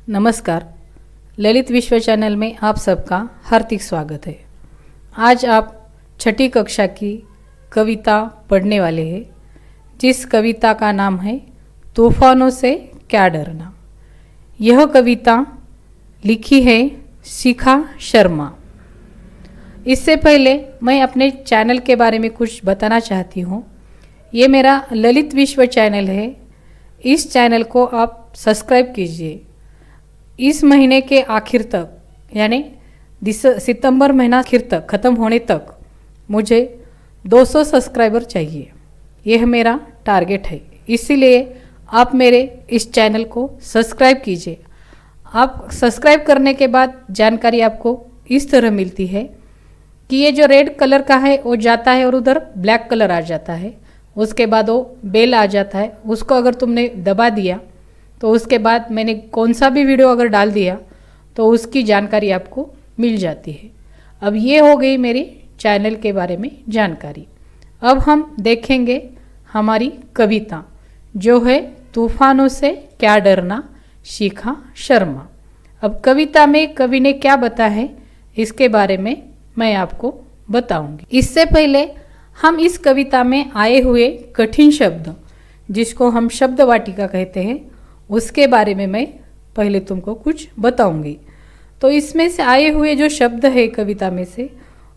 नमस्कार। ललित विश्व चैनल में आप सबका हार्दिक स्वागत है। आज आप छठी कक्षा की कविता पढ़ने वाले हैं, जिस कविता का नाम है तूफानों से क्या डरना। यह कविता लिखी है शिखा शर्मा। इससे पहले मैं अपने चैनल के बारे में कुछ बताना चाहती हूँ। ये मेरा ललित विश्व चैनल है। इस चैनल को आप सब्सक्राइब कीजिए। इस महीने के आखिर तक यानी सितंबर महीना आखिर तक ख़त्म होने तक मुझे 200 सब्सक्राइबर चाहिए। यह मेरा टारगेट है, इसीलिए आप मेरे इस चैनल को सब्सक्राइब कीजिए। आप सब्सक्राइब करने के बाद जानकारी आपको इस तरह मिलती है कि ये जो रेड कलर का है वो जाता है और उधर ब्लैक कलर आ जाता है। उसके बाद वो बेल आ जाता है, उसको अगर तुमने दबा दिया तो उसके बाद मैंने कौन सा भी वीडियो अगर डाल दिया तो उसकी जानकारी आपको मिल जाती है। अब ये हो गई मेरी चैनल के बारे में जानकारी। अब हम देखेंगे हमारी कविता जो है तूफानों से क्या डरना, शिखा शर्मा। अब कविता में कवि ने क्या बताया है इसके बारे में मैं आपको बताऊंगी। इससे पहले हम इस कविता में आए हुए कठिन शब्द, जिसको हम शब्द वाटिका कहते हैं, उसके बारे में मैं पहले तुमको कुछ बताऊंगी। तो इसमें से आए हुए जो शब्द है कविता में से,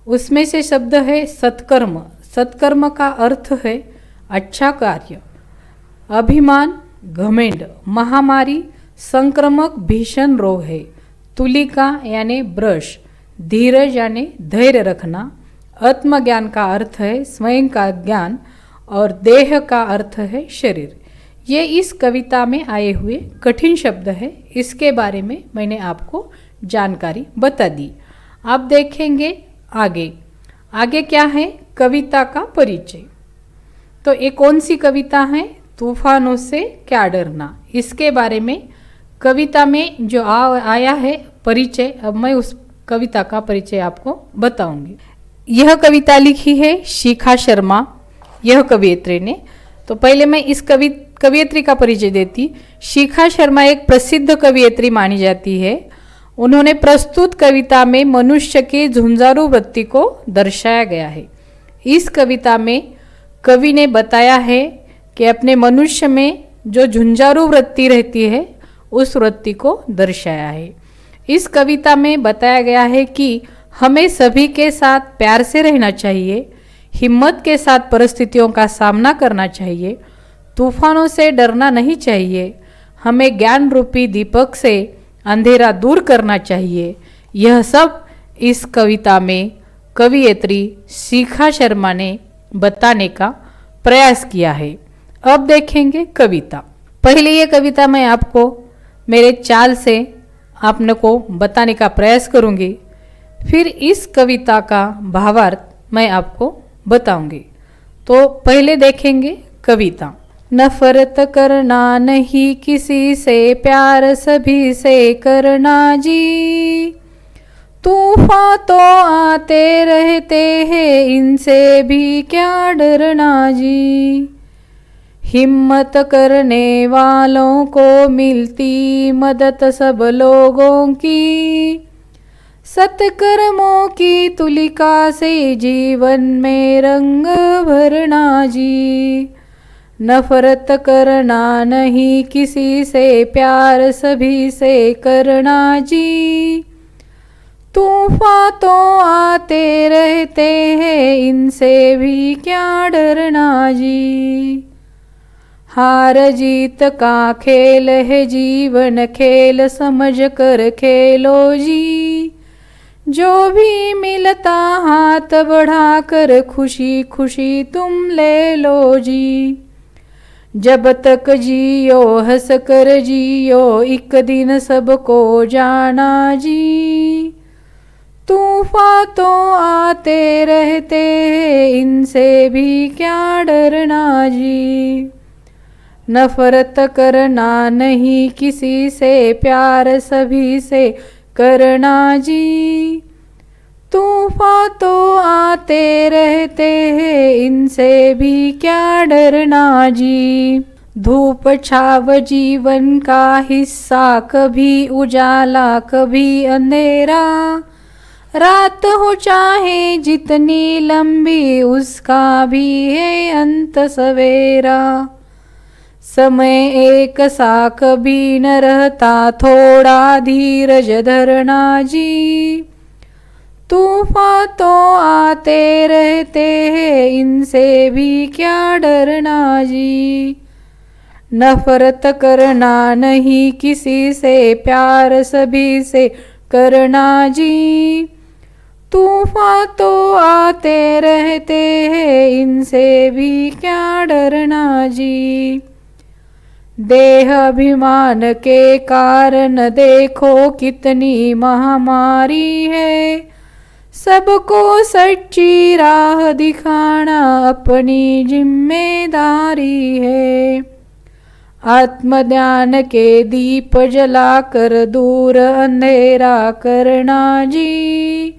उसमें से शब्द है सत्कर्म। सत्कर्म का अर्थ है अच्छा कार्य। अभिमान, घमेंड, महामारी, संक्रामक भीषण रोग है। तुलिका यानी ब्रश, धीरज यानी धैर्य रखना। आत्मज्ञान का अर्थ है स्वयं का ज्ञान और देह का अर्थ है शरीर। ये इस कविता में आए हुए कठिन शब्द है। इसके बारे में मैंने आपको जानकारी बता दी। आप देखेंगे आगे क्या है, कविता का परिचय। तो ये कौन सी कविता है, तूफानों से क्या डरना। इसके बारे में कविता में जो आया है परिचय, अब मैं उस कविता का परिचय आपको बताऊंगी। यह कविता लिखी है शिखा शर्मा, यह कवियत्री ने। तो पहले मैं इस कवियत्री का परिचय देती। शिखा शर्मा एक प्रसिद्ध कवियत्री मानी जाती है। उन्होंने प्रस्तुत कविता में मनुष्य की झुंझारू वृत्ति को दर्शाया गया है। इस कविता में कवि ने बताया है कि अपने मनुष्य में जो झुंझारू वृत्ति रहती है उस वृत्ति को दर्शाया है। इस कविता में बताया गया है कि हमें सभी के साथ प्यार से रहना चाहिए, हिम्मत के साथ परिस्थितियों का सामना करना चाहिए, तूफानों से डरना नहीं चाहिए, हमें ज्ञान रूपी दीपक से अंधेरा दूर करना चाहिए। यह सब इस कविता में कवियत्री शिखा शर्मा ने बताने का प्रयास किया है। अब देखेंगे कविता। पहले ये कविता मैं आपको मेरे चाल से आपने को बताने का प्रयास करूँगी, फिर इस कविता का भावार्थ मैं आपको बताऊंगी। तो पहले देखेंगे कविता। नफरत करना नहीं किसी से, प्यार सभी से करना जी। तूफान तो आते रहते हैं, इनसे भी क्या डरना जी। हिम्मत करने वालों को मिलती मदद सब लोगों की। सत्कर्मों की तुलिका से जीवन में रंग भरना जी। नफरत करना नहीं किसी से, प्यार सभी से करना जी। तूफान तो आते रहते हैं, इनसे भी क्या डरना जी। हार जीत का खेल है जीवन, खेल समझ कर खेलो जी। जो भी मिलता हाथ बढ़ाकर खुशी खुशी तुम ले लो जी। जब तक जियो हंस कर जियो, एक दिन सबको जाना जी। तूफान तो आते रहते हैं, इनसे भी क्या डरना जी। नफरत करना नहीं किसी से, प्यार सभी से करना जी। तूफान तो आते रहते हैं, इनसे भी क्या डरना जी। धूप छाव जीवन का हिस्सा, कभी उजाला कभी अंधेरा। रात हो चाहे जितनी लंबी, उसका भी है अंत सवेरा। समय एक सा कभी न रहता, थोड़ा धीरज धरना जी। तूफान तो आते रहते हैं, इनसे भी क्या डरना जी। नफरत करना नहीं किसी से, प्यार सभी से करना जी। तूफान तो आते रहते हैं, इनसे भी क्या डरना जी। देह अभिमान के कारण देखो कितनी महामारी है। सबको सच्ची राह दिखाना अपनी जिम्मेदारी है। आत्मज्ञान के दीप जलाकर दूर अंधेरा करना जी।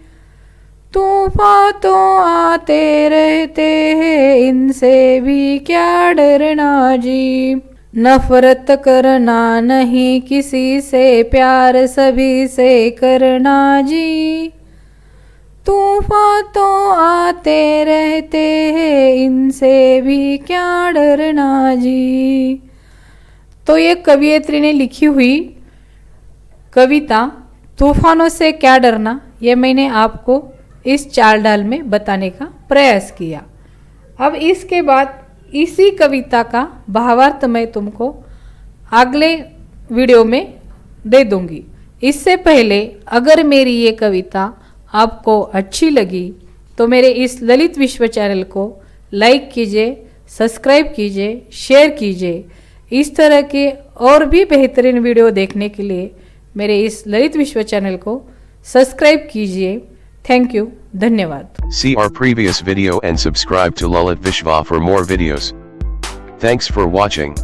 तूफान तो आते रहते हैं, इनसे भी क्या डरना जी। नफरत करना नहीं किसी से, प्यार सभी से करना जी। तूफान तो आते रहते हैं, इनसे भी क्या डरना जी। तो ये कवियत्री ने लिखी हुई कविता तूफानों से क्या डरना, ये मैंने आपको इस चाल ढाल में बताने का प्रयास किया। अब इसके बाद इसी कविता का भावार्थ मैं तुमको अगले वीडियो में दे दूंगी। इससे पहले अगर मेरी ये कविता आपको अच्छी लगी तो मेरे इस ललित विश्व चैनल को लाइक कीजिए, सब्सक्राइब कीजिए, शेयर कीजिए। इस तरह के और भी बेहतरीन वीडियो देखने के लिए मेरे इस ललित विश्व चैनल को सब्सक्राइब कीजिए। थैंक यू, धन्यवाद। See our previous video and subscribe to Lalit Vishwa for more videos. Thanks for watching.